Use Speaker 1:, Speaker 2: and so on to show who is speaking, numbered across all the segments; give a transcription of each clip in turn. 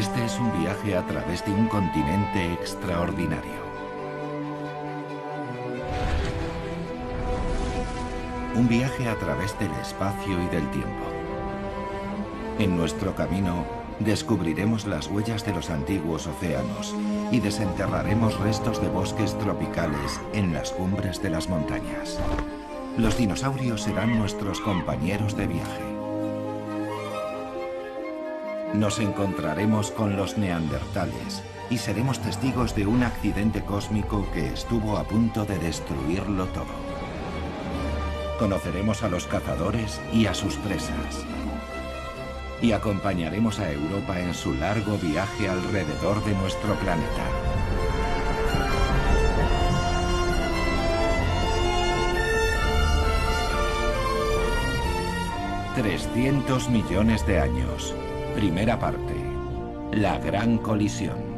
Speaker 1: Este es un viaje a través de un continente extraordinario. Un viaje a través del espacio y del tiempo. En nuestro camino descubriremos las huellas de los antiguos océanos y desenterraremos restos de bosques tropicales en las cumbres de las montañas. Los dinosaurios serán nuestros compañeros de viaje. Nos encontraremos con los neandertales y seremos testigos de un accidente cósmico que estuvo a punto de destruirlo todo. Conoceremos a los cazadores y a sus presas. Y acompañaremos a Europa en su largo viaje alrededor de nuestro planeta. «300 millones de años». Primera parte. La gran colisión.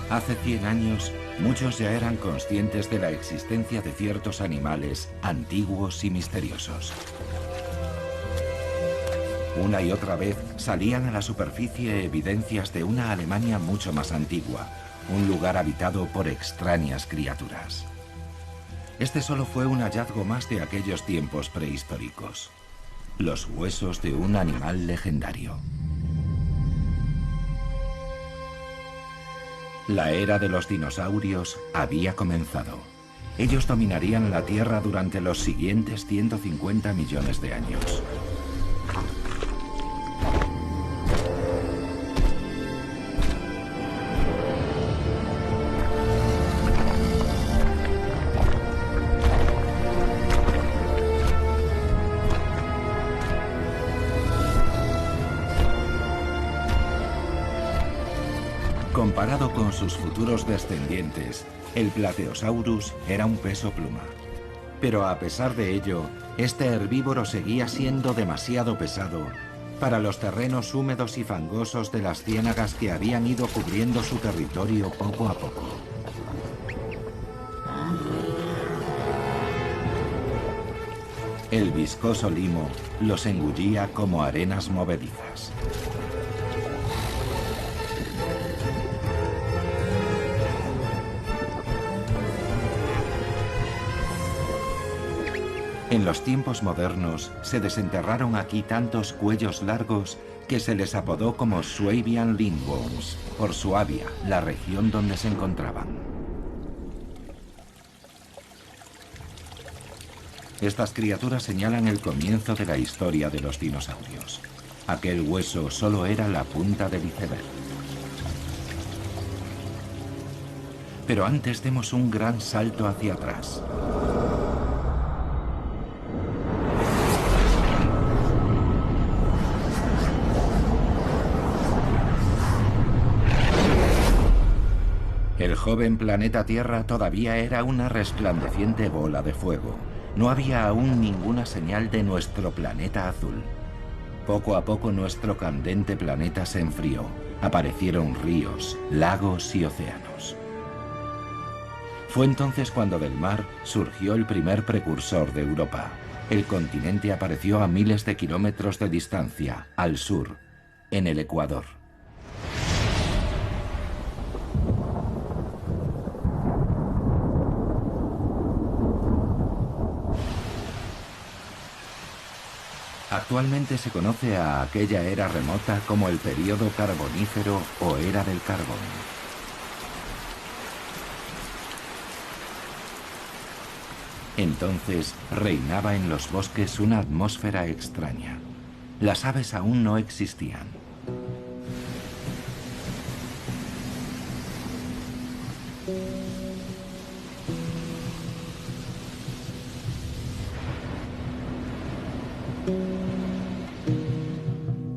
Speaker 1: Hace 100 años, muchos ya eran conscientes de la existencia de ciertos animales antiguos y misteriosos. Una y otra vez salían a la superficie evidencias de una Alemania mucho más antigua, un lugar habitado por extrañas criaturas. Este solo fue un hallazgo más de aquellos tiempos prehistóricos. Los huesos de un animal legendario. La era de los dinosaurios había comenzado. Ellos dominarían la Tierra durante los siguientes 150 millones de años. Comparado con sus futuros descendientes, el Plateosaurus era un peso pluma. Pero a pesar de ello, este herbívoro seguía siendo demasiado pesado para los terrenos húmedos y fangosos de las ciénagas que habían ido cubriendo su territorio poco a poco. El viscoso limo los engullía como arenas movedizas. En los tiempos modernos se desenterraron aquí tantos cuellos largos que se les apodó como Swabian Lindworms, por Suabia, la región donde se encontraban. Estas criaturas señalan el comienzo de la historia de los dinosaurios. Aquel hueso solo era la punta del iceberg. Pero antes demos un gran salto hacia atrás. El joven planeta Tierra todavía era una resplandeciente bola de fuego. No había aún ninguna señal de nuestro planeta azul. Poco a poco nuestro candente planeta se enfrió. Aparecieron ríos, lagos y océanos. Fue entonces cuando del mar surgió el primer precursor de Europa. El continente apareció a miles de kilómetros de distancia, al sur, en el Ecuador. Actualmente se conoce a aquella era remota como el período carbonífero o era del carbón. Entonces reinaba en los bosques una atmósfera extraña. Las aves aún no existían.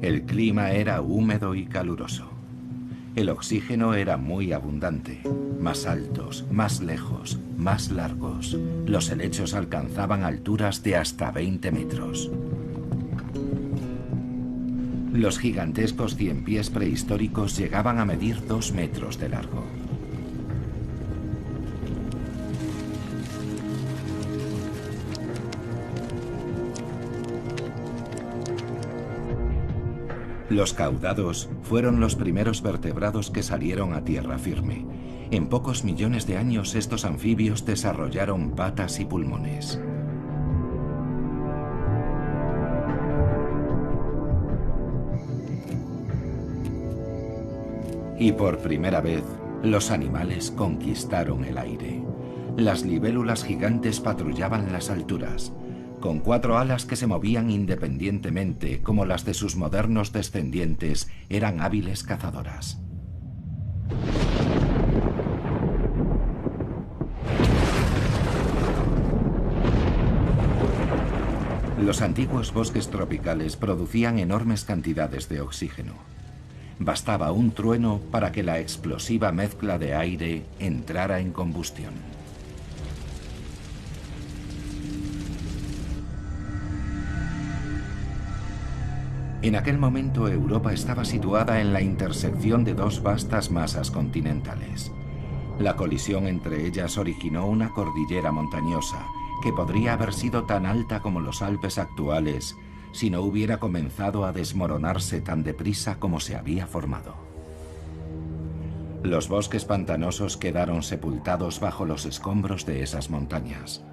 Speaker 1: El clima era húmedo y caluroso. El oxígeno era muy abundante. Más altos, más lejos, más largos. Los helechos alcanzaban alturas de hasta 20 metros. Los gigantescos ciempiés prehistóricos llegaban a medir 2 metros de largo. Los caudados fueron los primeros vertebrados que salieron a tierra firme. En pocos millones de años estos anfibios desarrollaron patas y pulmones. Y por primera vez, los animales conquistaron el aire. Las libélulas gigantes patrullaban las alturas, con 4 alas que se movían independientemente, como las de sus modernos descendientes, eran hábiles cazadoras. Los antiguos bosques tropicales producían enormes cantidades de oxígeno. Bastaba un trueno para que la explosiva mezcla de aire entrara en combustión. En aquel momento Europa estaba situada en la intersección de 2 vastas masas continentales. La colisión entre ellas originó una cordillera montañosa que podría haber sido tan alta como los Alpes actuales si no hubiera comenzado a desmoronarse tan deprisa como se había formado. Los bosques pantanosos quedaron sepultados bajo los escombros de esas montañas,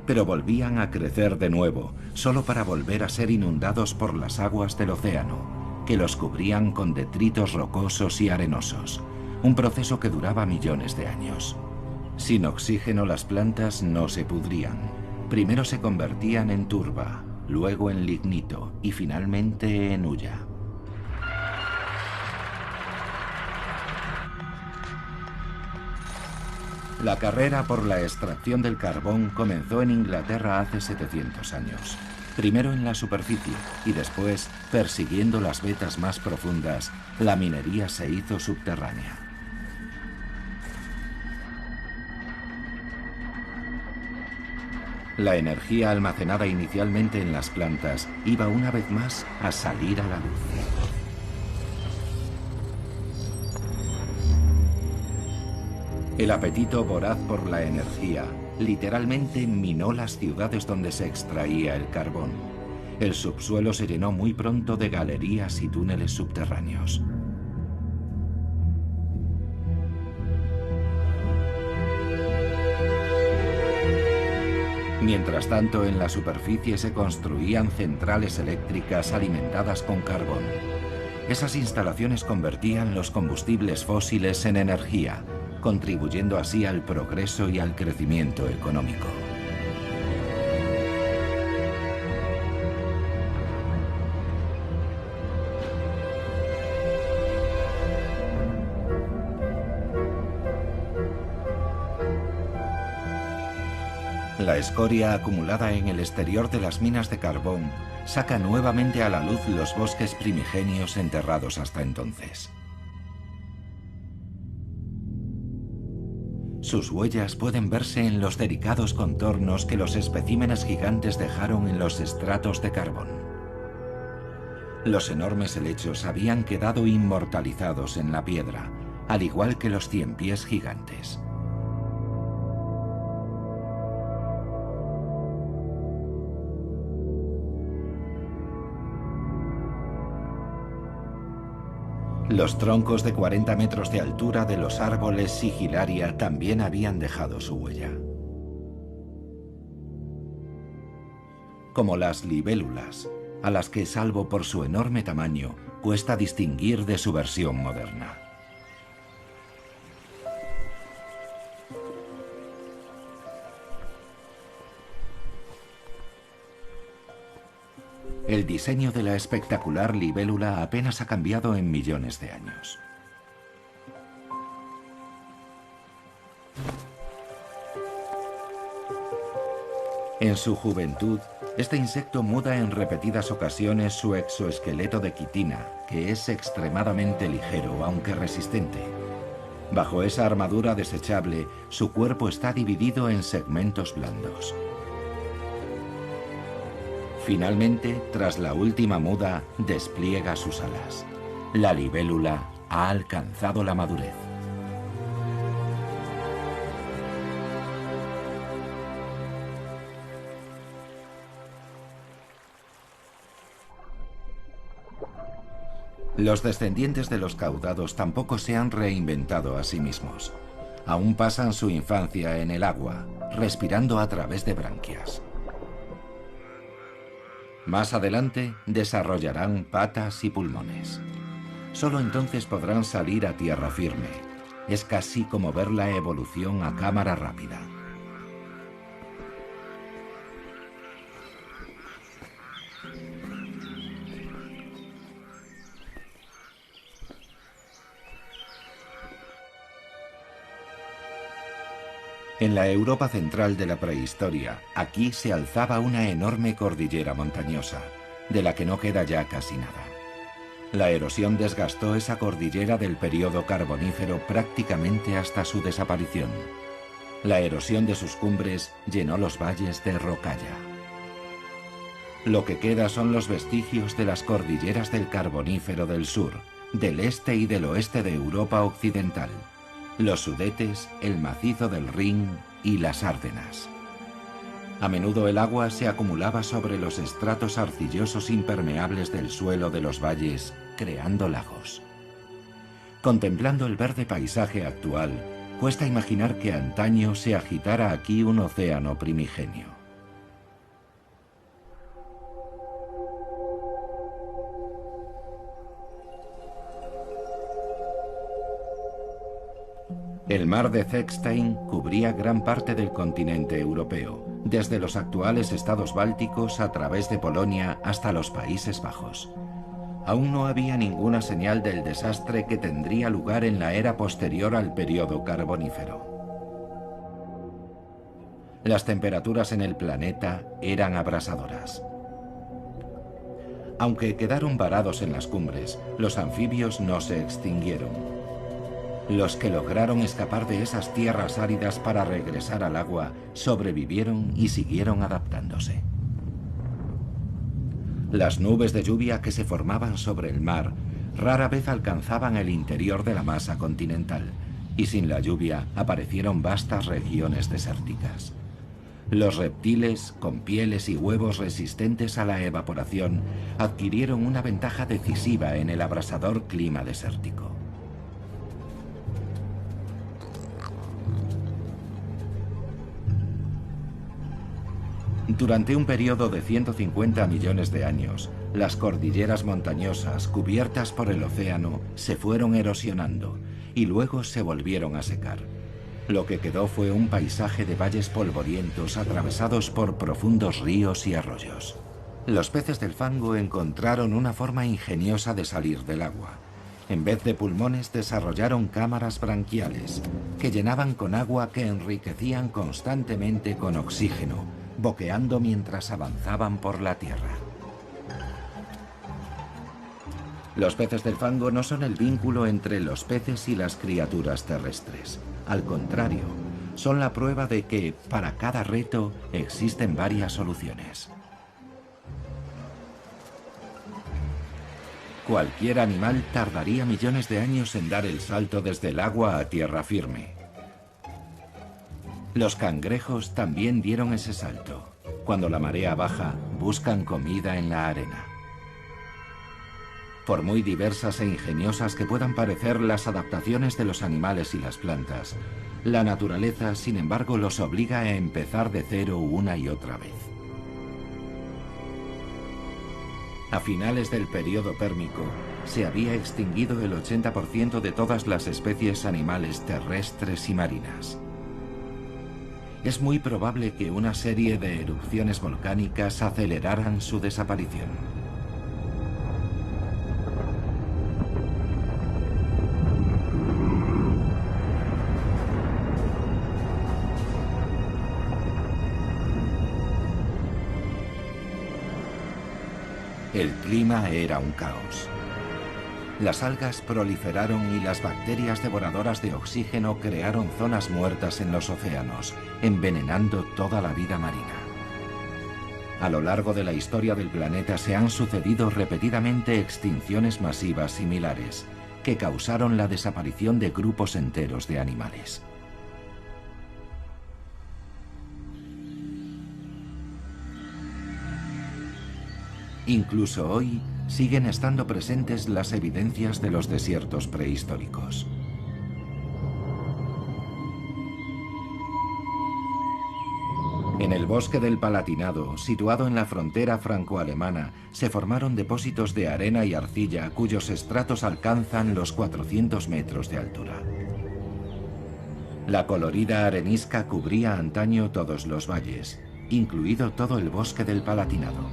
Speaker 1: pero volvían a crecer de nuevo, solo para volver a ser inundados por las aguas del océano, que los cubrían con detritos rocosos y arenosos, un proceso que duraba millones de años. Sin oxígeno las plantas no se pudrían. Primero se convertían en turba, luego en lignito y finalmente en hulla. La carrera por la extracción del carbón comenzó en Inglaterra hace 700 años. Primero en la superficie y después, persiguiendo las vetas más profundas, la minería se hizo subterránea. La energía almacenada inicialmente en las plantas iba una vez más a salir a la luz. El apetito voraz por la energía literalmente minó las ciudades donde se extraía el carbón. El subsuelo se llenó muy pronto de galerías y túneles subterráneos. Mientras tanto, en la superficie se construían centrales eléctricas alimentadas con carbón. Esas instalaciones convertían los combustibles fósiles en energía, contribuyendo así al progreso y al crecimiento económico. La escoria acumulada en el exterior de las minas de carbón saca nuevamente a la luz los bosques primigenios enterrados hasta entonces. Sus huellas pueden verse en los delicados contornos que los especímenes gigantes dejaron en los estratos de carbón. Los enormes helechos habían quedado inmortalizados en la piedra, al igual que los ciempiés gigantes. Los troncos de 40 metros de altura de los árboles sigilaria también habían dejado su huella. Como las libélulas, a las que, salvo por su enorme tamaño, cuesta distinguir de su versión moderna. El diseño de la espectacular libélula apenas ha cambiado en millones de años. En su juventud, Este insecto muda en repetidas ocasiones su exoesqueleto de quitina, que es extremadamente ligero, aunque resistente. Bajo esa armadura desechable, su cuerpo está dividido en segmentos blandos. Finalmente, tras la última muda, despliega sus alas. La libélula ha alcanzado la madurez. Los descendientes de los caudados tampoco se han reinventado a sí mismos. Aún pasan su infancia en el agua, respirando a través de branquias. Más adelante desarrollarán patas y pulmones. Solo entonces podrán salir a tierra firme. Es casi como ver la evolución a cámara rápida. En la Europa central de la prehistoria, aquí se alzaba una enorme cordillera montañosa, de la que no queda ya casi nada. La erosión desgastó esa cordillera del período carbonífero prácticamente hasta su desaparición. La erosión de sus cumbres llenó los valles de rocalla. Lo que queda son los vestigios de las cordilleras del Carbonífero del sur, del este y del oeste de Europa occidental, los Sudetes, el macizo del Rin y las Ardenas. A menudo el agua se acumulaba sobre los estratos arcillosos impermeables del suelo de los valles, creando lagos. Contemplando el verde paisaje actual, cuesta imaginar que antaño se agitara aquí un océano primigenio. El mar de Zechstein cubría gran parte del continente europeo, desde los actuales estados bálticos a través de Polonia hasta los Países Bajos. Aún no había ninguna señal del desastre que tendría lugar en la era posterior al período carbonífero. Las temperaturas en el planeta eran abrasadoras. Aunque quedaron varados en las cumbres, los anfibios no se extinguieron. Los que lograron escapar de esas tierras áridas para regresar al agua sobrevivieron y siguieron adaptándose. Las nubes de lluvia que se formaban sobre el mar rara vez alcanzaban el interior de la masa continental, y sin la lluvia aparecieron vastas regiones desérticas. Los reptiles, con pieles y huevos resistentes a la evaporación, adquirieron una ventaja decisiva en el abrasador clima desértico. Durante un periodo de 150 millones de años, las cordilleras montañosas cubiertas por el océano se fueron erosionando y luego se volvieron a secar. Lo que quedó fue un paisaje de valles polvorientos atravesados por profundos ríos y arroyos. Los peces del fango encontraron una forma ingeniosa de salir del agua. En vez de pulmones desarrollaron cámaras branquiales que llenaban con agua que enriquecían constantemente con oxígeno, boqueando mientras avanzaban por la tierra. Los peces del fango no son el vínculo entre los peces y las criaturas terrestres. Al contrario, son la prueba de que, para cada reto, existen varias soluciones. Cualquier animal tardaría millones de años en dar el salto desde el agua a tierra firme. Los cangrejos también dieron ese salto. Cuando la marea baja, buscan comida en la arena. Por muy diversas e ingeniosas que puedan parecer las adaptaciones de los animales y las plantas, la naturaleza, sin embargo, los obliga a empezar de cero una y otra vez. A finales del período pérmico, se había extinguido el 80% de todas las especies animales terrestres y marinas. Es muy probable que una serie de erupciones volcánicas aceleraran su desaparición. El clima era un caos. Las algas proliferaron y las bacterias devoradoras de oxígeno crearon zonas muertas en los océanos, envenenando toda la vida marina. A lo largo de la historia del planeta se han sucedido repetidamente extinciones masivas similares, que causaron la desaparición de grupos enteros de animales. Incluso hoy siguen estando presentes las evidencias de los desiertos prehistóricos. En el bosque del Palatinado, situado en la frontera franco-alemana, se formaron depósitos de arena y arcilla cuyos estratos alcanzan los 400 metros de altura. La colorida arenisca cubría antaño todos los valles, incluido todo el bosque del Palatinado.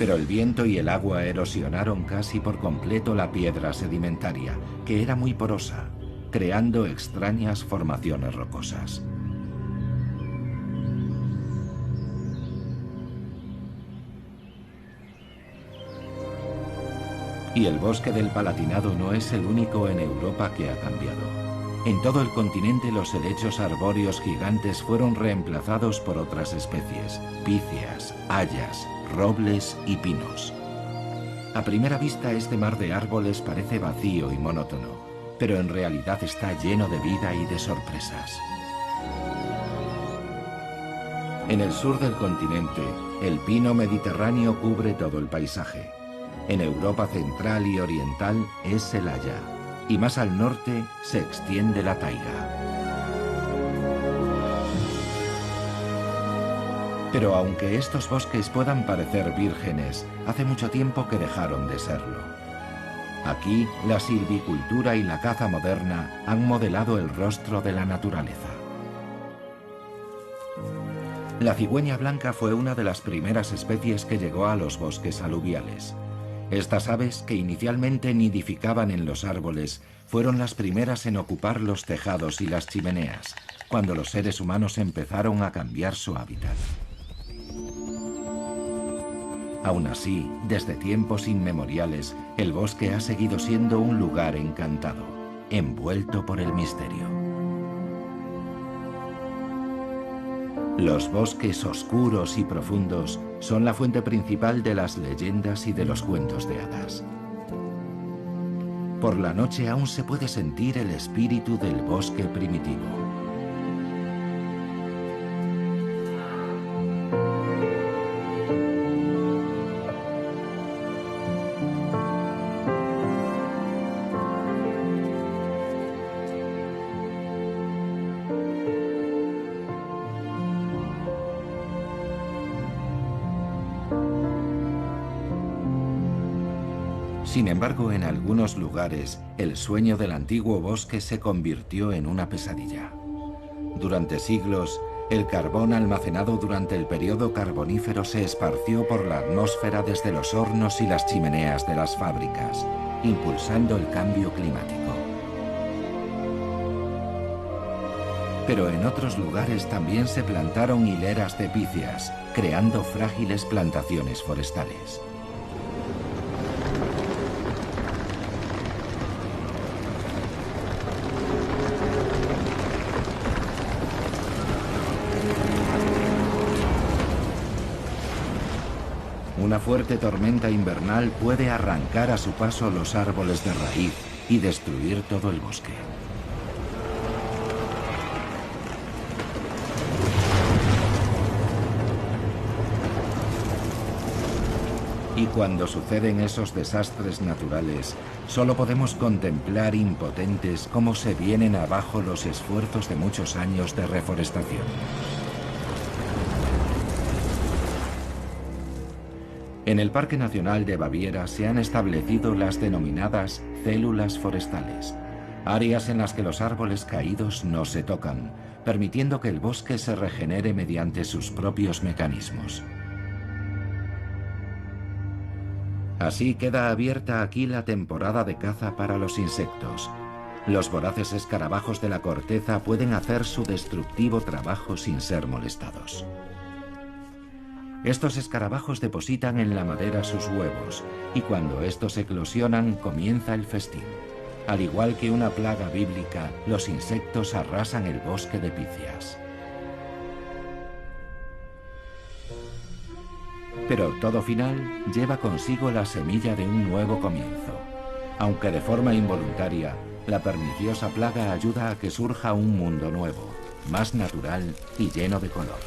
Speaker 1: Pero el viento y el agua erosionaron casi por completo la piedra sedimentaria, que era muy porosa, creando extrañas formaciones rocosas. Y el bosque del Palatinado no es el único en Europa que ha cambiado. En todo el continente los helechos arbóreos gigantes fueron reemplazados por otras especies, píceas, hayas, robles y pinos. A primera vista este mar de árboles parece vacío y monótono, pero en realidad está lleno de vida y de sorpresas. En el sur del continente, el pino mediterráneo cubre todo el paisaje. En Europa central y oriental es el haya, y más al norte se extiende la taiga. Pero aunque estos bosques puedan parecer vírgenes, hace mucho tiempo que dejaron de serlo. Aquí, la silvicultura y la caza moderna han modelado el rostro de la naturaleza. La cigüeña blanca fue una de las primeras especies que llegó a los bosques aluviales. Estas aves, que inicialmente nidificaban en los árboles, fueron las primeras en ocupar los tejados y las chimeneas, cuando los seres humanos empezaron a cambiar su hábitat. Aún así, desde tiempos inmemoriales, el bosque ha seguido siendo un lugar encantado, envuelto por el misterio. Los bosques oscuros y profundos son la fuente principal de las leyendas y de los cuentos de hadas. Por la noche aún se puede sentir el espíritu del bosque primitivo. Sin embargo, en algunos lugares, el sueño del antiguo bosque se convirtió en una pesadilla. Durante siglos, el carbón almacenado durante el periodo carbonífero se esparció por la atmósfera desde los hornos y las chimeneas de las fábricas, impulsando el cambio climático. Pero en otros lugares también se plantaron hileras de píceas, creando frágiles plantaciones forestales. Una fuerte tormenta invernal puede arrancar a su paso los árboles de raíz y destruir todo el bosque. Y cuando suceden esos desastres naturales, solo podemos contemplar impotentes cómo se vienen abajo los esfuerzos de muchos años de reforestación. En el Parque Nacional de Baviera se han establecido las denominadas células forestales, áreas en las que los árboles caídos no se tocan, permitiendo que el bosque se regenere mediante sus propios mecanismos. Así queda abierta aquí la temporada de caza para los insectos. Los voraces escarabajos de la corteza pueden hacer su destructivo trabajo sin ser molestados. Estos escarabajos depositan en la madera sus huevos, y cuando estos eclosionan comienza el festín. Al igual que una plaga bíblica, los insectos arrasan el bosque de Picias. Pero todo final lleva consigo la semilla de un nuevo comienzo. Aunque de forma involuntaria, la perniciosa plaga ayuda a que surja un mundo nuevo, más natural y lleno de color.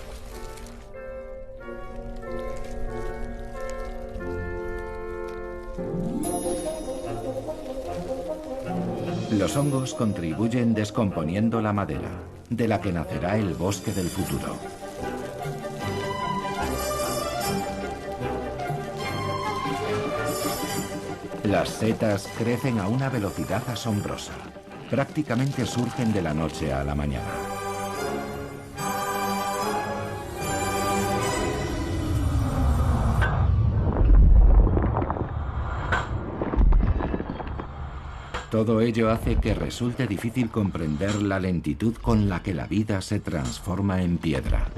Speaker 1: Los hongos contribuyen descomponiendo la madera, de la que nacerá el bosque del futuro. Las setas crecen a una velocidad asombrosa. Prácticamente surgen de la noche a la mañana. Todo ello hace que resulte difícil comprender la lentitud con la que la vida se transforma en piedra.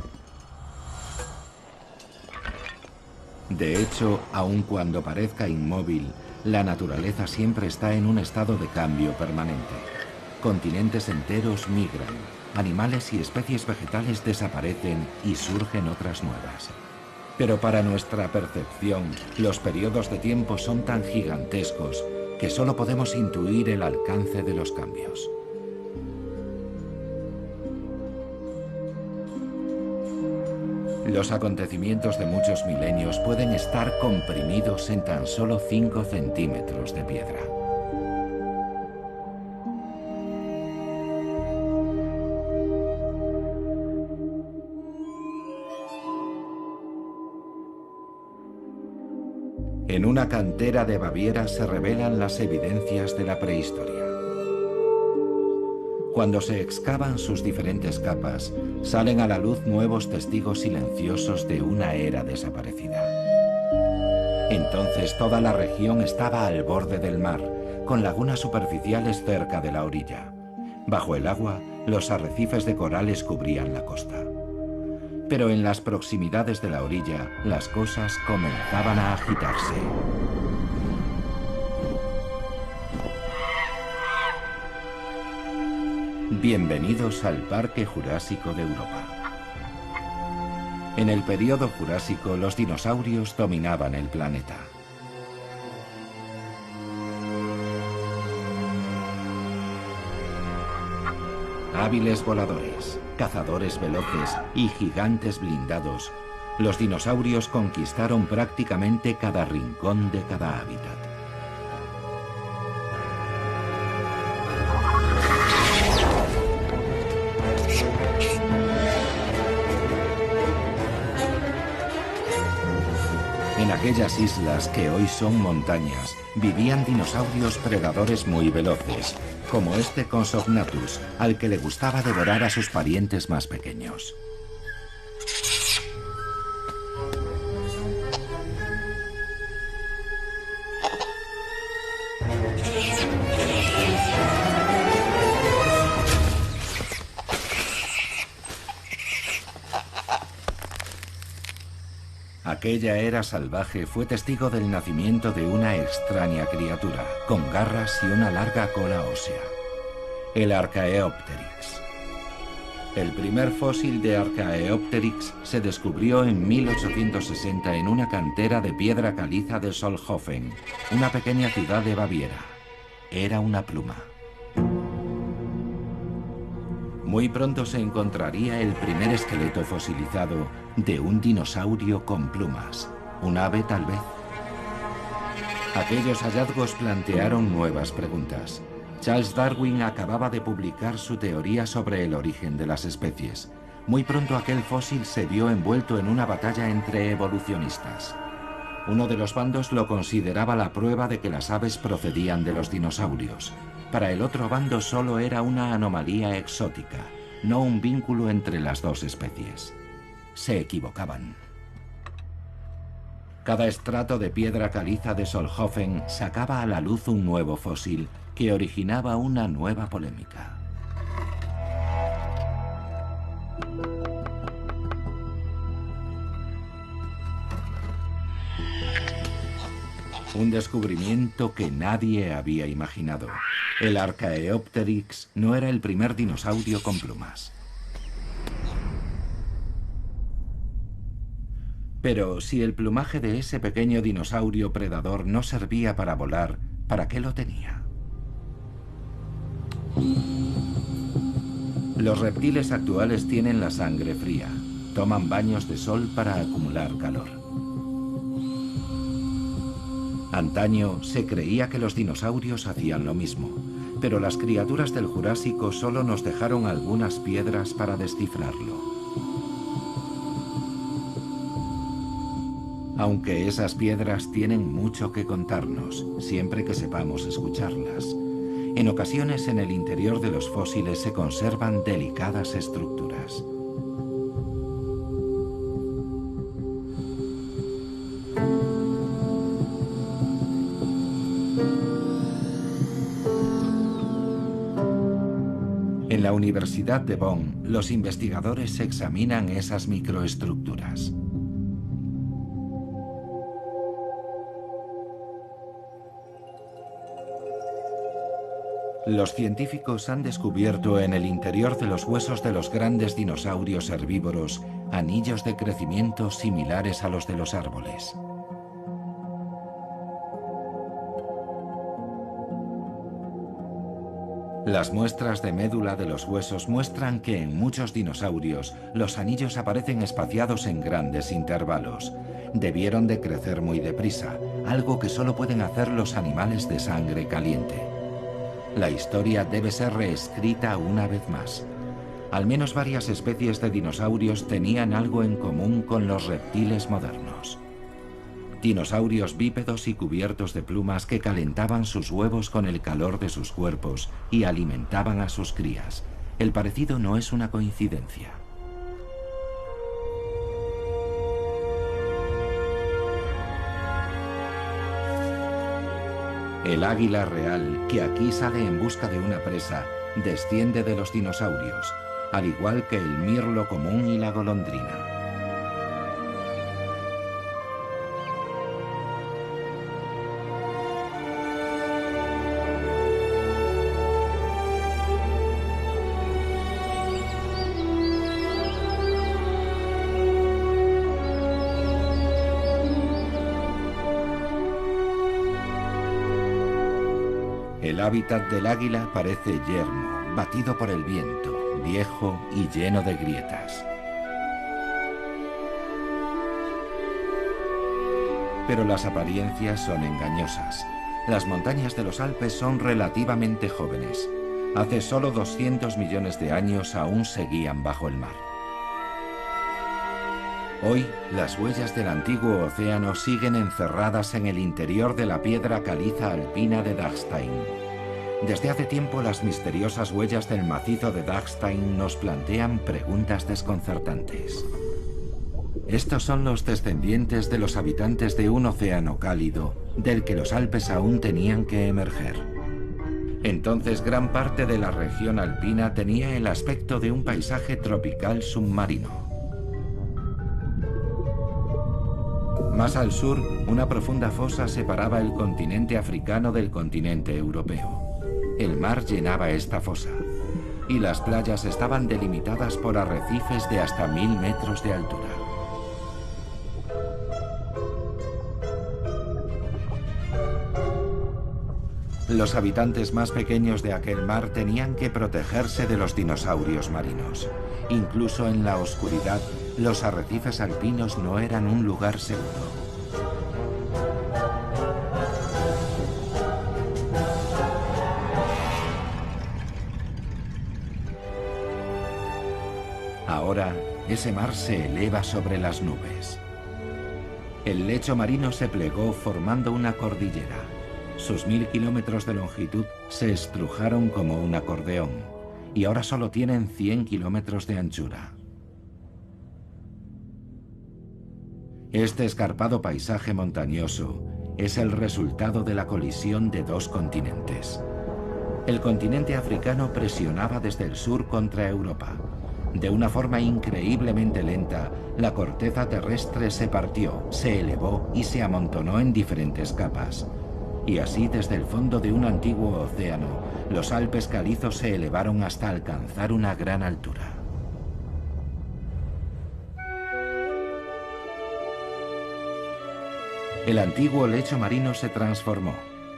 Speaker 1: De hecho, aun cuando parezca inmóvil, la naturaleza siempre está en un estado de cambio permanente. Continentes enteros migran, animales y especies vegetales desaparecen y surgen otras nuevas. Pero para nuestra percepción, los periodos de tiempo son tan gigantescos que solo podemos intuir el alcance de los cambios. Los acontecimientos de muchos milenios pueden estar comprimidos en tan solo 5 centímetros de piedra. En una cantera de Baviera se revelan las evidencias de la prehistoria. Cuando se excavan sus diferentes capas, salen a la luz nuevos testigos silenciosos de una era desaparecida. Entonces toda la región estaba al borde del mar, con lagunas superficiales cerca de la orilla. Bajo el agua, los arrecifes de corales cubrían la costa. Pero en las proximidades de la orilla, las cosas comenzaban a agitarse. Bienvenidos al Parque Jurásico de Europa. En el período Jurásico, los dinosaurios dominaban el planeta. Hábiles voladores, cazadores veloces y gigantes blindados, los dinosaurios conquistaron prácticamente cada rincón de cada hábitat. En aquellas islas que hoy son montañas, vivían dinosaurios predadores muy veloces, como este Compsognathus, al que le gustaba devorar a sus parientes más pequeños. Aquella era salvaje fue testigo del nacimiento de una extraña criatura, con garras y una larga cola ósea, el Archaeopteryx. El primer fósil de Archaeopteryx se descubrió en 1860 en una cantera de piedra caliza de Solnhofen, una pequeña ciudad de Baviera. Era una pluma. Muy pronto se encontraría el primer esqueleto fosilizado de un dinosaurio con plumas, un ave tal vez. Aquellos hallazgos plantearon nuevas preguntas. Charles Darwin acababa de publicar su teoría sobre el origen de las especies. Muy pronto aquel fósil se vio envuelto en una batalla entre evolucionistas. Uno de los bandos lo consideraba la prueba de que las aves procedían de los dinosaurios. Para el otro bando solo era una anomalía exótica, no un vínculo entre las dos especies. Se equivocaban. Cada estrato de piedra caliza de Solnhofen sacaba a la luz un nuevo fósil que originaba una nueva polémica. Un descubrimiento que nadie había imaginado. El Archaeopteryx no era el primer dinosaurio con plumas. Pero si el plumaje de ese pequeño dinosaurio predador no servía para volar, ¿para qué lo tenía? Los reptiles actuales tienen la sangre fría. Toman baños de sol para acumular calor. Antaño se creía que los dinosaurios hacían lo mismo, pero las criaturas del Jurásico solo nos dejaron algunas piedras para descifrarlo. Aunque esas piedras tienen mucho que contarnos, siempre que sepamos escucharlas. En ocasiones en el interior de los fósiles se conservan delicadas estructuras. En la Universidad de Bonn, los investigadores examinan esas microestructuras. Los científicos han descubierto en el interior de los huesos de los grandes dinosaurios herbívoros anillos de crecimiento similares a los de los árboles. Las muestras de médula de los huesos muestran que en muchos dinosaurios los anillos aparecen espaciados en grandes intervalos. Debieron de crecer muy deprisa, algo que solo pueden hacer los animales de sangre caliente. La historia debe ser reescrita una vez más. Al menos varias especies de dinosaurios tenían algo en común con los reptiles modernos. Dinosaurios bípedos y cubiertos de plumas que calentaban sus huevos con el calor de sus cuerpos y alimentaban a sus crías. El parecido no es una coincidencia. El águila real, que aquí sale en busca de una presa, desciende de los dinosaurios, al igual que el mirlo común y la golondrina. El hábitat del águila parece yermo, batido por el viento, viejo y lleno de grietas. Pero las apariencias son engañosas. Las montañas de los Alpes son relativamente jóvenes. Hace solo 200 millones de años aún seguían bajo el mar. Hoy, las huellas del antiguo océano siguen encerradas en el interior de la piedra caliza alpina de Dachstein. Desde hace tiempo, las misteriosas huellas del macizo de Dachstein nos plantean preguntas desconcertantes. Estos son los descendientes de los habitantes de un océano cálido, del que los Alpes aún tenían que emerger. Entonces, gran parte de la región alpina tenía el aspecto de un paisaje tropical submarino. Más al sur, una profunda fosa separaba el continente africano del continente europeo. El mar llenaba esta fosa, y las playas estaban delimitadas por arrecifes de hasta 1000 metros de altura. Los habitantes más pequeños de aquel mar tenían que protegerse de los dinosaurios marinos. Incluso en la oscuridad, los arrecifes alpinos no eran un lugar seguro. Ahora, ese mar se eleva sobre las nubes. El lecho marino se plegó formando una cordillera. Sus 1000 kilómetros de longitud se estrujaron como un acordeón, y ahora solo tienen 100 kilómetros de anchura. Este escarpado paisaje montañoso es el resultado de la colisión de dos continentes. El continente africano presionaba desde el sur contra Europa. De una forma increíblemente lenta, la corteza terrestre se partió, se elevó y se amontonó en diferentes capas. Y así, desde el fondo de un antiguo océano, los Alpes calizos se elevaron hasta alcanzar una gran altura. El antiguo lecho marino se transformó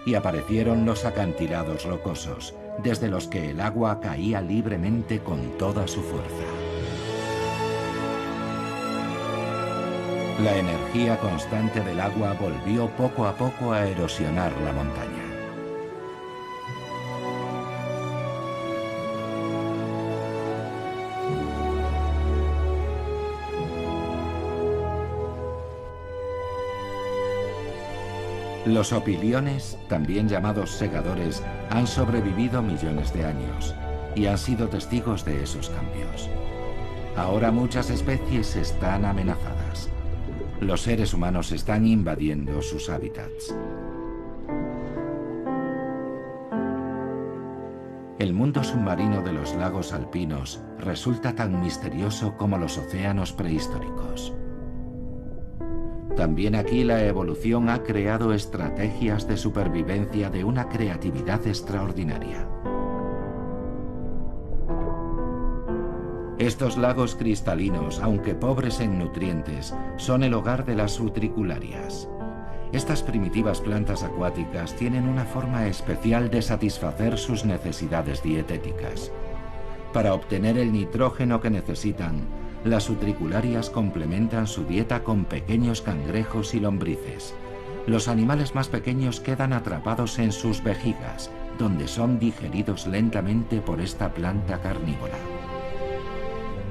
Speaker 1: y aparecieron los acantilados rocosos, desde los que el agua caía libremente con toda su fuerza. La energía constante del agua volvió poco a poco a erosionar la montaña. Los opiliones, también llamados segadores, han sobrevivido millones de años y han sido testigos de esos cambios. Ahora muchas especies están amenazadas. Los seres humanos están invadiendo sus hábitats. El mundo submarino de los lagos alpinos resulta tan misterioso como los océanos prehistóricos. También aquí la evolución ha creado estrategias de supervivencia de una creatividad extraordinaria. Estos lagos cristalinos, aunque pobres en nutrientes, son el hogar de las utricularias. Estas primitivas plantas acuáticas tienen una forma especial de satisfacer sus necesidades dietéticas. Para obtener el nitrógeno que necesitan, las utricularias complementan su dieta con pequeños cangrejos y lombrices. Los animales más pequeños quedan atrapados en sus vejigas, donde son digeridos lentamente por esta planta carnívora.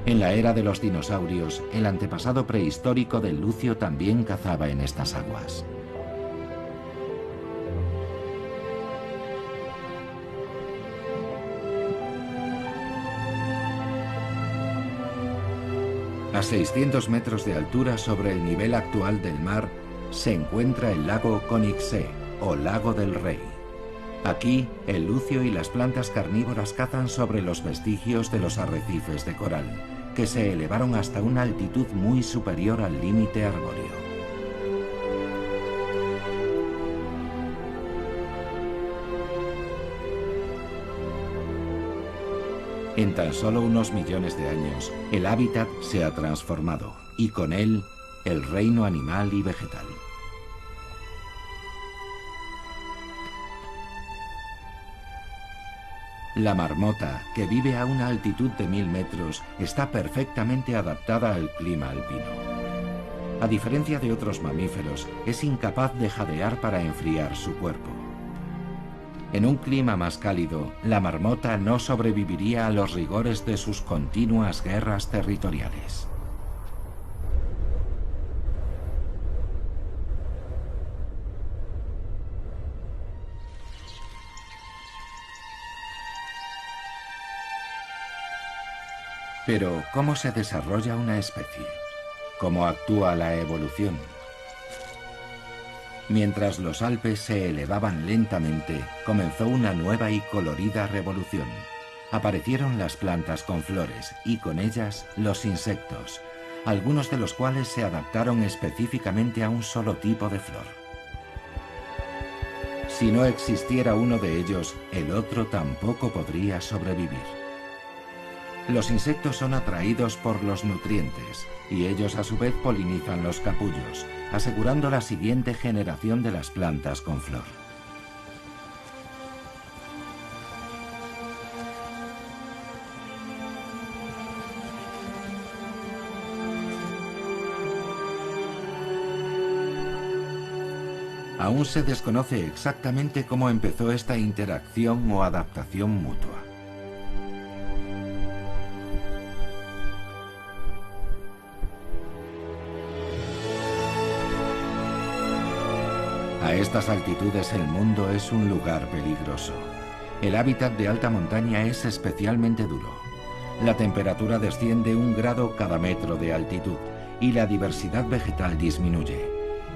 Speaker 1: En la era de los dinosaurios, el antepasado prehistórico del lucio también cazaba en estas aguas. A 600 metros de altura sobre el nivel actual del mar se encuentra el lago Königssee, o Lago del Rey. Aquí, el lucio y las plantas carnívoras cazan sobre los vestigios de los arrecifes de coral, que se elevaron hasta una altitud muy superior al límite arbóreo. En tan solo unos millones de años, el hábitat se ha transformado y con él, el reino animal y vegetal. La marmota, que vive a una altitud de 1000 metros, está perfectamente adaptada al clima alpino. A diferencia de otros mamíferos, es incapaz de jadear para enfriar su cuerpo. En un clima más cálido, la marmota no sobreviviría a los rigores de sus continuas guerras territoriales. Pero, ¿cómo se desarrolla una especie? ¿Cómo actúa la evolución? Mientras los Alpes se elevaban lentamente, comenzó una nueva y colorida revolución. Aparecieron las plantas con flores y con ellas los insectos, algunos de los cuales se adaptaron específicamente a un solo tipo de flor. Si no existiera uno de ellos, el otro tampoco podría sobrevivir. Los insectos son atraídos por los nutrientes y ellos a su vez polinizan los capullos, asegurando la siguiente generación de las plantas con flor. Aún se desconoce exactamente cómo empezó esta interacción o adaptación mutua. A estas altitudes el mundo es un lugar peligroso. El hábitat de alta montaña es especialmente duro. La temperatura desciende 1 grado cada metro de altitud y la diversidad vegetal disminuye.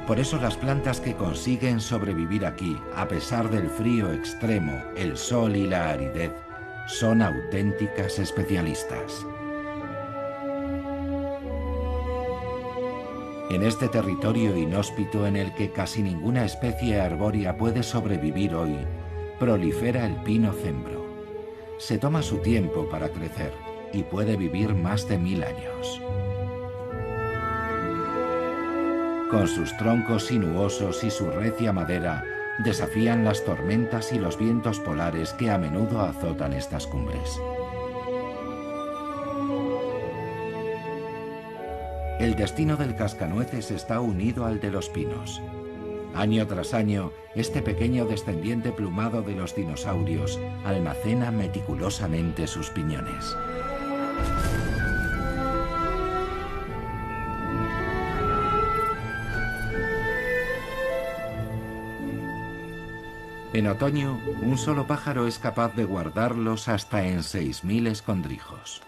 Speaker 1: Por eso las plantas que consiguen sobrevivir aquí, a pesar del frío extremo, el sol y la aridez, son auténticas especialistas. En este territorio inhóspito en el que casi ninguna especie arbórea puede sobrevivir hoy, prolifera el pino cembro. Se toma su tiempo para crecer y puede vivir más de 1000 años. Con sus troncos sinuosos y su recia madera, desafían las tormentas y los vientos polares que a menudo azotan estas cumbres. El destino del cascanueces está unido al de los pinos. Año tras año, este pequeño descendiente plumado de los dinosaurios almacena meticulosamente sus piñones. En otoño, un solo pájaro es capaz de guardarlos hasta en 6000 escondrijos.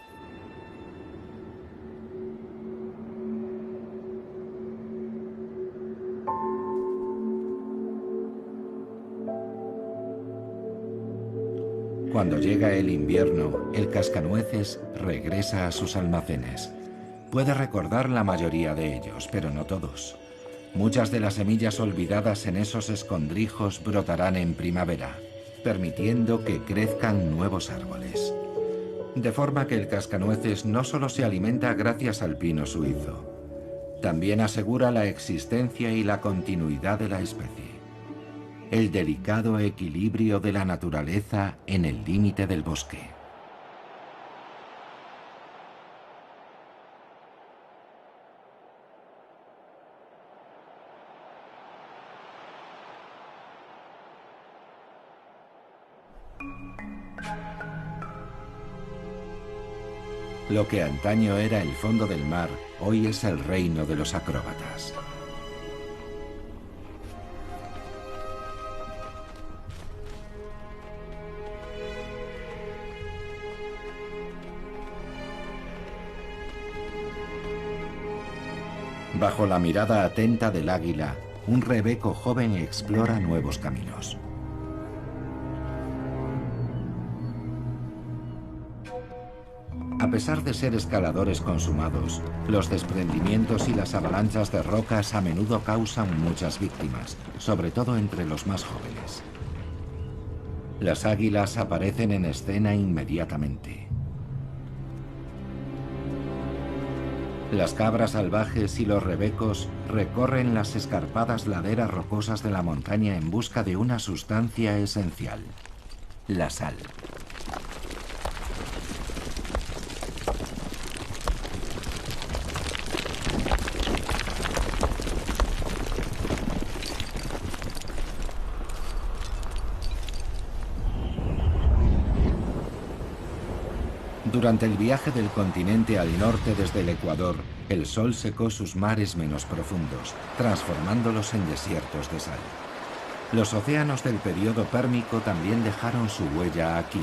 Speaker 1: Cuando llega el invierno, el cascanueces regresa a sus almacenes. Puede recordar la mayoría de ellos, pero no todos. Muchas de las semillas olvidadas en esos escondrijos brotarán en primavera, permitiendo que crezcan nuevos árboles. De forma que el cascanueces no solo se alimenta gracias al pino suizo, también asegura la existencia y la continuidad de la especie. El delicado equilibrio de la naturaleza en el límite del bosque. Lo que antaño era el fondo del mar, hoy es el reino de los acróbatas. Bajo la mirada atenta del águila, un rebeco joven explora nuevos caminos. A pesar de ser escaladores consumados, los desprendimientos y las avalanchas de rocas a menudo causan muchas víctimas, sobre todo entre los más jóvenes. Las águilas aparecen en escena inmediatamente. Las cabras salvajes y los rebecos recorren las escarpadas laderas rocosas de la montaña en busca de una sustancia esencial, la sal. Durante el viaje del continente al norte desde el Ecuador, el sol secó sus mares menos profundos, transformándolos en desiertos de sal. Los océanos del período pérmico también dejaron su huella aquí,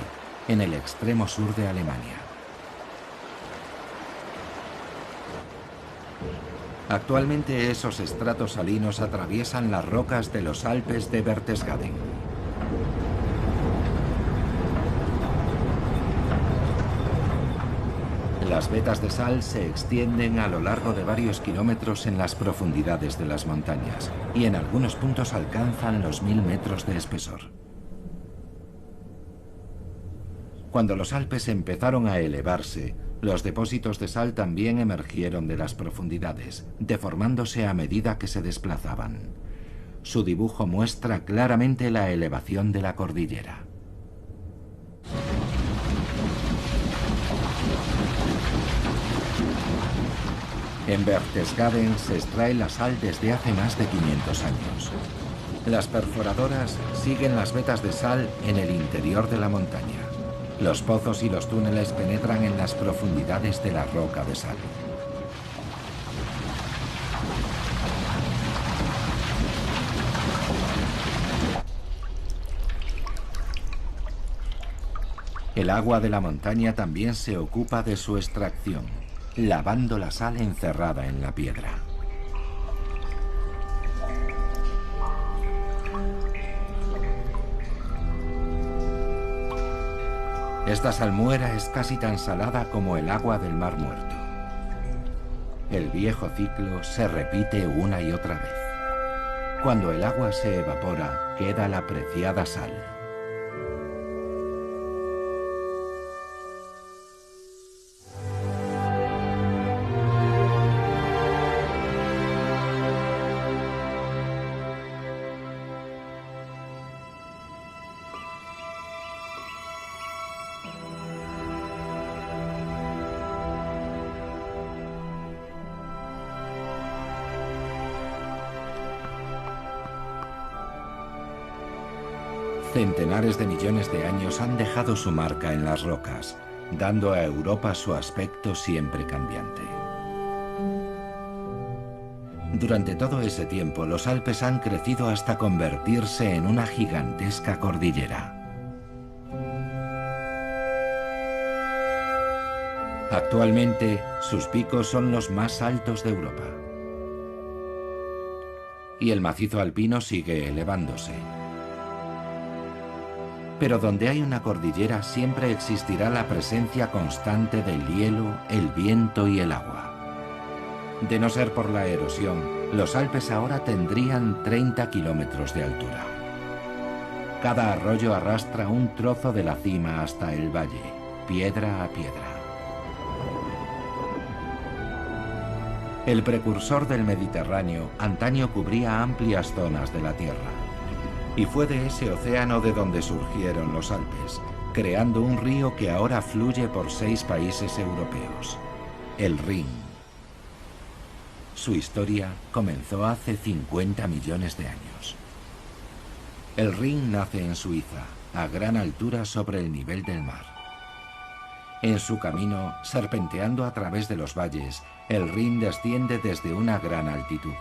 Speaker 1: en el extremo sur de Alemania. Actualmente esos estratos salinos atraviesan las rocas de los Alpes de Berchtesgaden. Las vetas de sal se extienden a lo largo de varios kilómetros en las profundidades de las montañas y en algunos puntos alcanzan los 1000 metros de espesor. Cuando los Alpes empezaron a elevarse, los depósitos de sal también emergieron de las profundidades, deformándose a medida que se desplazaban. Su dibujo muestra claramente la elevación de la cordillera. En Berchtesgaden se extrae la sal desde hace más de 500 años. Las perforadoras siguen las vetas de sal en el interior de la montaña. Los pozos y los túneles penetran en las profundidades de la roca de sal. El agua de la montaña también se ocupa de su extracción, lavando la sal encerrada en la piedra. Esta salmuera es casi tan salada como el agua del Mar Muerto. El viejo ciclo se repite una y otra vez. Cuando el agua se evapora, queda la preciada sal. Centenares de millones de años han dejado su marca en las rocas, dando a Europa su aspecto siempre cambiante. Durante todo ese tiempo, los Alpes han crecido hasta convertirse en una gigantesca cordillera. Actualmente, sus picos son los más altos de Europa. Y el macizo alpino sigue elevándose. Pero donde hay una cordillera siempre existirá la presencia constante del hielo, el viento y el agua. De no ser por la erosión, los Alpes ahora tendrían 30 kilómetros de altura. Cada arroyo arrastra un trozo de la cima hasta el valle, piedra a piedra. El precursor del Mediterráneo antaño cubría amplias zonas de la Tierra. Y fue de ese océano de donde surgieron los Alpes, creando un río que ahora fluye por 6 países europeos, el Rin. Su historia comenzó hace 50 millones de años. El Rin nace en Suiza, a gran altura sobre el nivel del mar. En su camino, serpenteando a través de los valles, el Rin desciende desde una gran altitud.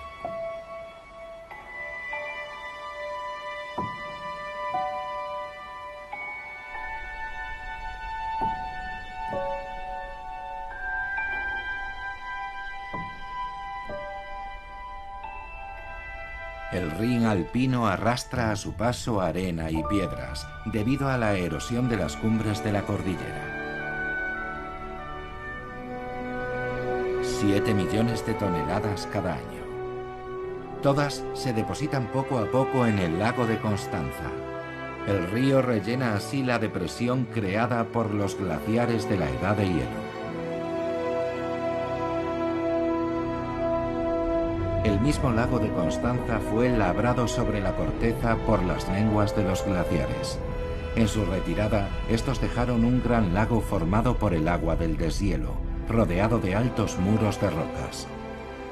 Speaker 1: El Rin alpino arrastra a su paso arena y piedras debido a la erosión de las cumbres de la cordillera. 7 millones de toneladas cada año. Todas se depositan poco a poco en el lago de Constanza. El río rellena así la depresión creada por los glaciares de la Edad de Hielo. El mismo lago de Constanza fue labrado sobre la corteza por las lenguas de los glaciares. En su retirada, estos dejaron un gran lago formado por el agua del deshielo, rodeado de altos muros de rocas.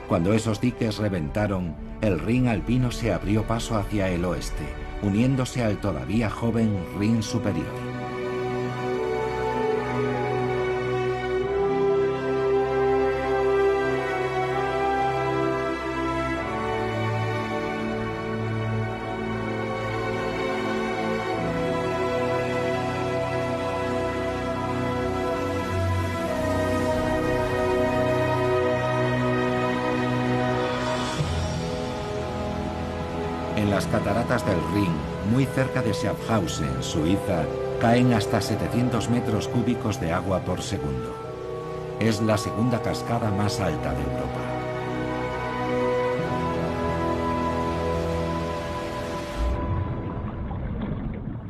Speaker 1: Cuando esos diques reventaron, el Rin alpino se abrió paso hacia el oeste, uniéndose al todavía joven Rin superior. En las cataratas del Rin, muy cerca de Schaffhausen, Suiza, caen hasta 700 metros cúbicos de agua por segundo. Es la segunda cascada más alta de Europa.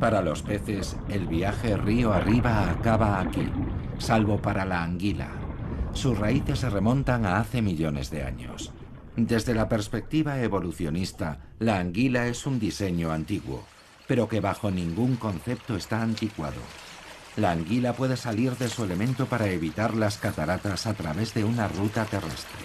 Speaker 1: Para los peces, el viaje río arriba acaba aquí, salvo para la anguila. Sus raíces se remontan a hace millones de años. Desde la perspectiva evolucionista, la anguila es un diseño antiguo, pero que bajo ningún concepto está anticuado. La anguila puede salir de su elemento para evitar las cataratas a través de una ruta terrestre.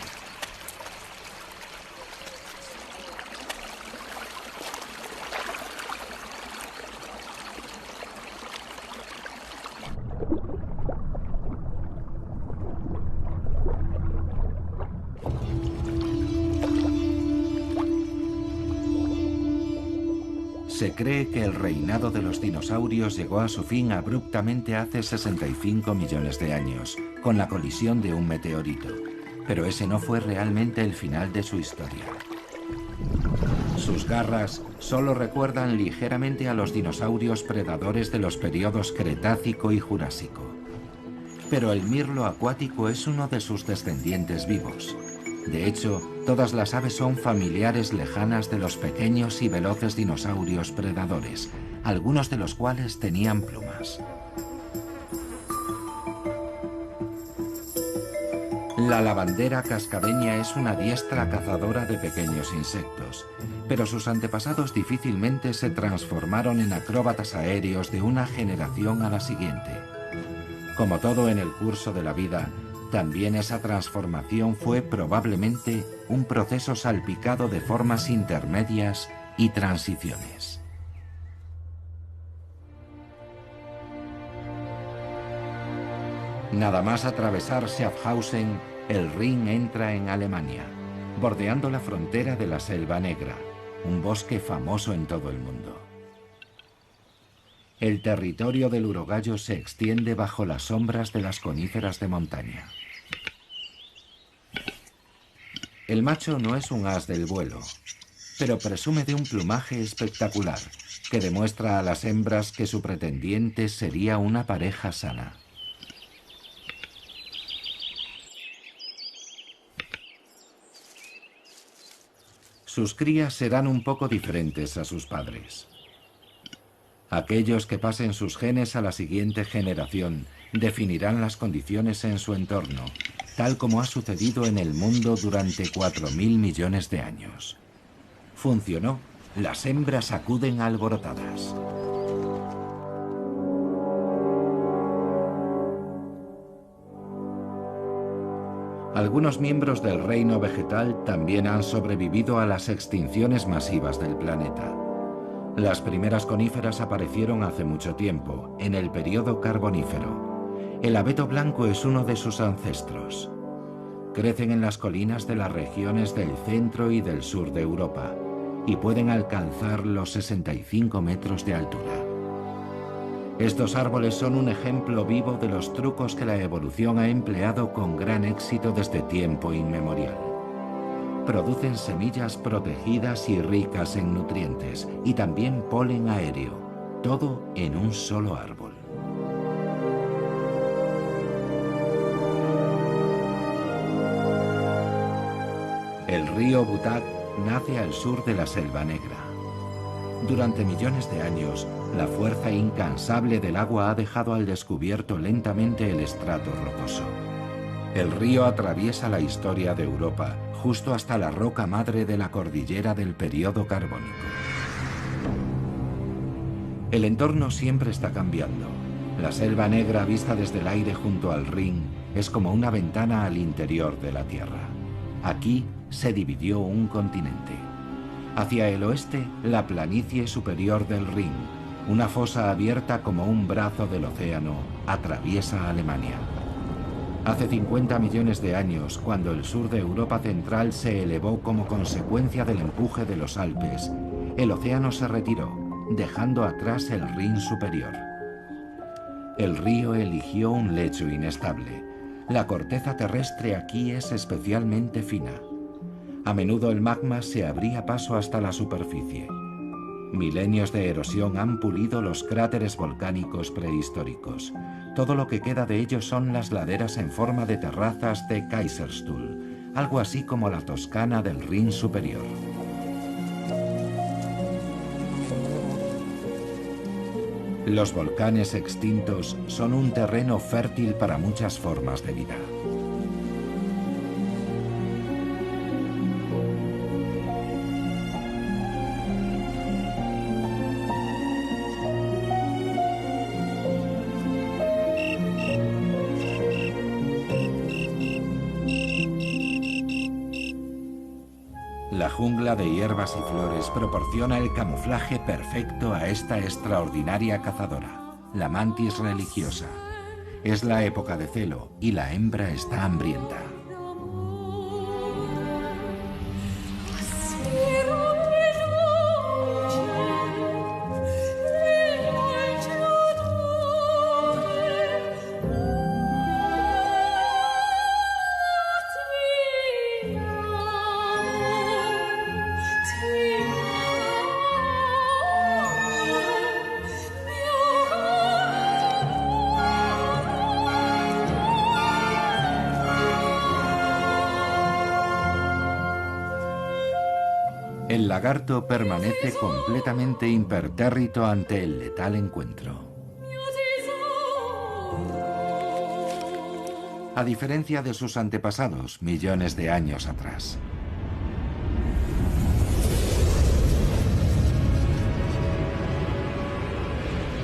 Speaker 1: Se cree que el reinado de los dinosaurios llegó a su fin abruptamente hace 65 millones de años, con la colisión de un meteorito. Pero ese no fue realmente el final de su historia. Sus garras solo recuerdan ligeramente a los dinosaurios predadores de los periodos Cretácico y Jurásico. Pero el mirlo acuático es uno de sus descendientes vivos. De hecho, todas las aves son familiares lejanas de los pequeños y veloces dinosaurios predadores, algunos de los cuales tenían plumas. La lavandera cascabeña es una diestra cazadora de pequeños insectos, pero sus antepasados difícilmente se transformaron en acróbatas aéreos de una generación a la siguiente. Como todo en el curso de la vida, también esa transformación fue probablemente un proceso salpicado de formas intermedias y transiciones. Nada más atravesar Schaffhausen, el Rin entra en Alemania, bordeando la frontera de la Selva Negra, un bosque famoso en todo el mundo. El territorio del urogallo se extiende bajo las sombras de las coníferas de montaña. El macho no es un as del vuelo, pero presume de un plumaje espectacular que demuestra a las hembras que su pretendiente sería una pareja sana. Sus crías serán un poco diferentes a sus padres. Aquellos que pasen sus genes a la siguiente generación definirán las condiciones en su entorno, tal como ha sucedido en el mundo durante 4.000 millones de años. Funcionó. Las hembras acuden alborotadas. Algunos miembros del reino vegetal también han sobrevivido a las extinciones masivas del planeta. Las primeras coníferas aparecieron hace mucho tiempo, en el período carbonífero. El abeto blanco es uno de sus ancestros. Crecen en las colinas de las regiones del centro y del sur de Europa y pueden alcanzar los 65 metros de altura. Estos árboles son un ejemplo vivo de los trucos que la evolución ha empleado con gran éxito desde tiempo inmemorial. Producen semillas protegidas y ricas en nutrientes y también polen aéreo, todo en un solo árbol. El río Butak nace al sur de la Selva Negra. Durante millones de años, la fuerza incansable del agua ha dejado al descubierto lentamente el estrato rocoso. El río atraviesa la historia de Europa, justo hasta la roca madre de la cordillera del período carbónico. El entorno siempre está cambiando. La Selva Negra vista desde el aire junto al Rin es como una ventana al interior de la Tierra. Aquí se dividió un continente. Hacia el oeste, la planicie superior del Rin, una fosa abierta como un brazo del océano, atraviesa Alemania. Hace 50 millones de años, cuando el sur de Europa central se elevó como consecuencia del empuje de los Alpes, el océano se retiró, dejando atrás el Rin superior. El río eligió un lecho inestable. La corteza terrestre aquí es especialmente fina. A menudo el magma se abría paso hasta la superficie. Milenios de erosión han pulido los cráteres volcánicos prehistóricos. Todo lo que queda de ellos son las laderas en forma de terrazas de Kaiserstuhl, algo así como la Toscana del Rin superior. Los volcanes extintos son un terreno fértil para muchas formas de vida. La jungla de hierbas y flores proporciona el camuflaje perfecto a esta extraordinaria cazadora, la mantis religiosa. Es la época de celo y la hembra está hambrienta. El lagarto permanece completamente impertérrito ante el letal encuentro. A diferencia de sus antepasados millones de años atrás.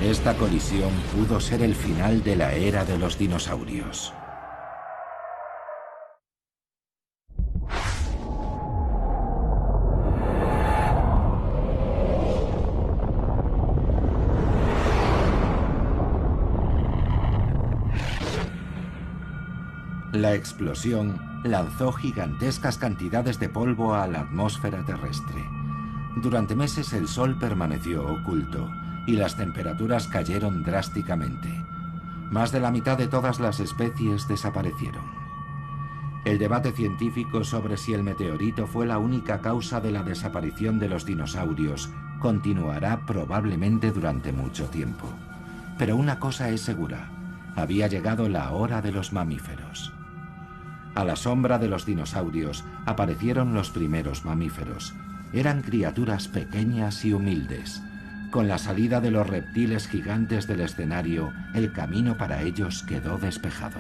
Speaker 1: Esta colisión pudo ser el final de la era de los dinosaurios. La explosión lanzó gigantescas cantidades de polvo a la atmósfera terrestre. Durante meses el Sol permaneció oculto y las temperaturas cayeron drásticamente. Más de la mitad de todas las especies desaparecieron. El debate científico sobre si el meteorito fue la única causa de la desaparición de los dinosaurios continuará probablemente durante mucho tiempo. Pero una cosa es segura: había llegado la hora de los mamíferos. A la sombra de los dinosaurios aparecieron los primeros mamíferos. Eran criaturas pequeñas y humildes. Con la salida de los reptiles gigantes del escenario, el camino para ellos quedó despejado.